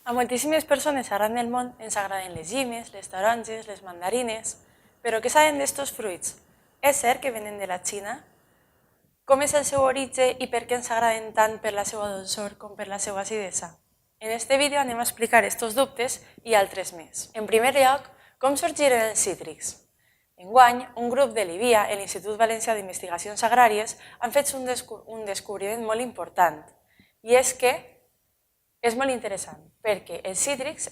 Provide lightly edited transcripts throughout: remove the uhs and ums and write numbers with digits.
A moltíssimes persones arreu del món ens agraden les llimes, les taronges, les mandarines, però què saben d'estos fruits? És cert que venen de la Xina? Com és el seu origen i per què ens agraden tant per la seva dolçor com per la seva acidesa? En este vídeo anem a explicar estos dubtes i altres més. En primer lloc, com sorgiren els cítrics? Enguany, un grup de l'IVIA, l'Institut Valencià d'Investigacions Agràries, han fet un descobriment molt important, i és que és molt interessant, perquè els cítrics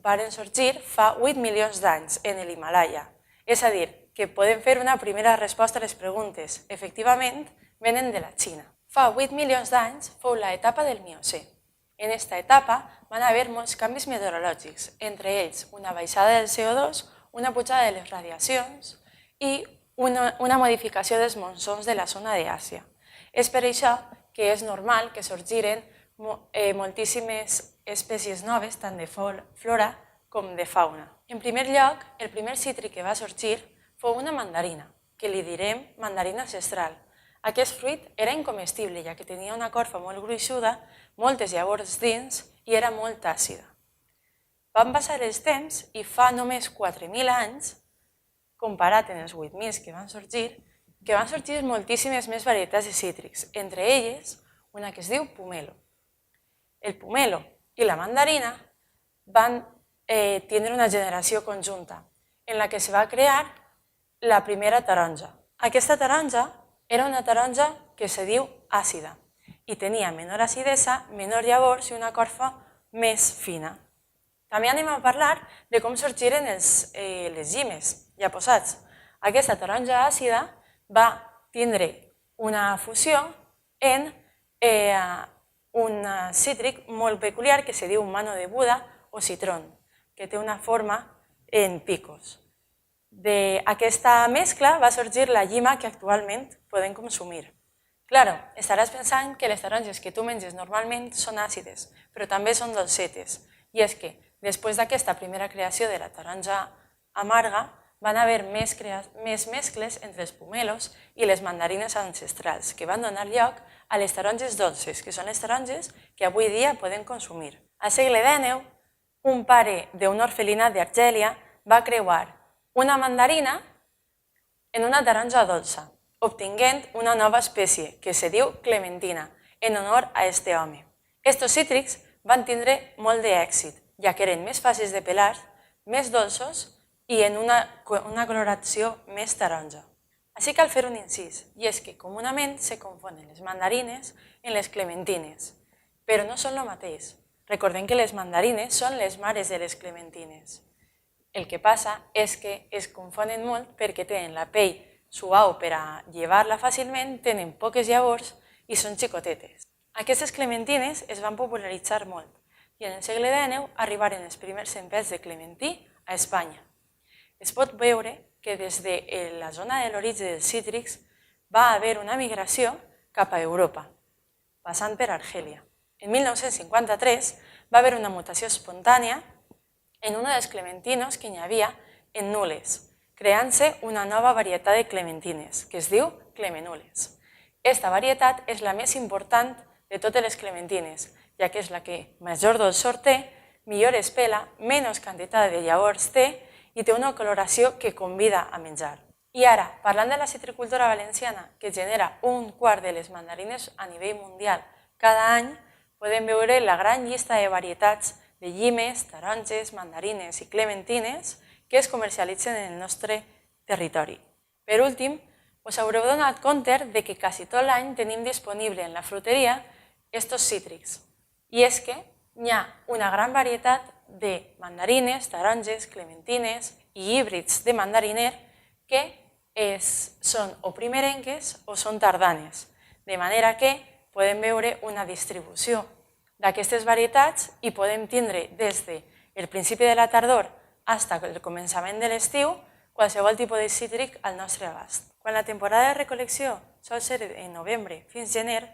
varen sorgir fa 8 milions d'anys en l'Himalaya. És a dir, que podem fer una primera resposta a les preguntes. Efectivament, venen de la Xina. Fa 8 milions d'anys fou l'etapa del Miocè. En aquesta etapa van haver molts canvis meteorològics, entre ells una baixada del CO2, una pujada de les radiacions i una modificació dels monsons de la zona d'Àsia. És per això que és normal que sorgiren moltíssimes espècies noves, tant de flora com de fauna. En primer lloc, el primer cítric que va sorgir fou una mandarina, que li direm mandarina ancestral. Aquest fruit era incomestible, ja que tenia una corfa molt gruixuda, moltes llavors dins i era molt àcida. Van passar els temps i fa només 4.000 anys, comparat amb els 8.000 que van sorgir moltíssimes més varietats de cítrics, entre elles una que es diu pomelo. El pomelo i la mandarina van tindre una generació conjunta, en la que es va crear la primera taronja. Aquesta taronja era una taronja que se diu àcida i tenia menor acidesa, menor llavors i una corfa més fina. També anem a parlar de com sorgiren les llimes, ja posats. Aquesta taronja àcida va tindre una fusió en un cítric molt peculiar que se diu mano de Buda o citrón, que té una forma en picos. D'aquesta mescla va sorgir la llima que actualment podem consumir. Claro, estaràs pensant que les taronges que tu menges normalment són àcides, però també són dolcetes. I és que, després d'aquesta primera creació de la taronja amarga, van haver més mescles entre els pomelos i les mandarines ancestrals, que van donar lloc a les taronges dolces, que són les taronges que avui dia podem consumir. Al segle XIX, un pare d'un orfelinat d'Argèlia va creuar una mandarina en una taronja dolça, obtinguent una nova espècie que se diu clementina, en honor a este home. Estos cítrics van tindre molt d'èxit, ja que eren més fàcils de pelar, més dolços i en una coloració més taronja. Així cal fer un incís, i és que comunament se confonen les mandarines amb les clementines, però no són el mateix. Recordem que les mandarines són les mares de les clementines. El que passa és que es confonen molt perquè tenen la pell suau per a llevar-la fàcilment, tenen poques llavors i són xicotetes. Aquestes clementines es van popularitzar molt i en el segle XIX arribaren els primers empells de clementí a Espanya. Es pot veure que des de la zona de l'origen dels cítrics va haver una migració cap a Europa, passant per Argèlia. En 1953 va haver una mutació espontània en una dels clementinos que hi havia en nules, creant-se una nova varietat de clementines, que es diu clemenules. Esta varietat és la més important de totes les clementines, ja que és la que major dolçor té, millor es pela, menys quantitat de llavors té i té una coloració que convida a menjar. I ara, parlant de la citricultura valenciana, que genera un quart de les mandarines a nivell mundial cada any, podem veure la gran llista de varietats de llimes, taronges, mandarines i clementines que es comercialitzen en el nostre territori. Per últim, us haureu donat compte de que quasi tot l'any tenim disponible en la fruteria estos cítrics. I és que hi ha una gran varietat de mandarines, taronges, clementines i híbrids de mandariner que són o primerenques o són tardanes, de manera que podem veure una distribució d'aquestes varietats i podem tindre des del principi de la tardor fins al començament de l'estiu qualsevol tipus de cítric al nostre abast. Quan la temporada de recol·lecció sol ser en novembre fins gener,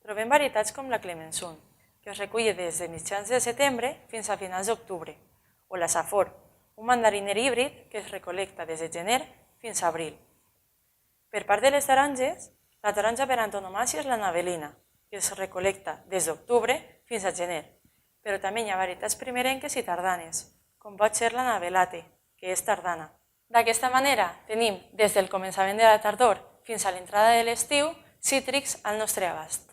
trobem varietats com la Clemensun, que es recull des de mitjans de setembre fins a finals d'octubre, o la Safor, un mandariner híbrid que es recol·lecta des de gener fins a abril. Per part de les taronges, la taronja per antonomàsia és la navelina, que es recol·lecta des d'octubre fins a gener. però també hi ha varietats primerenques i tardanes, com pot ser la navelate, que és tardana. D'aquesta manera tenim des del començament de la tardor fins a l'entrada de l'estiu cítrics al nostre abast.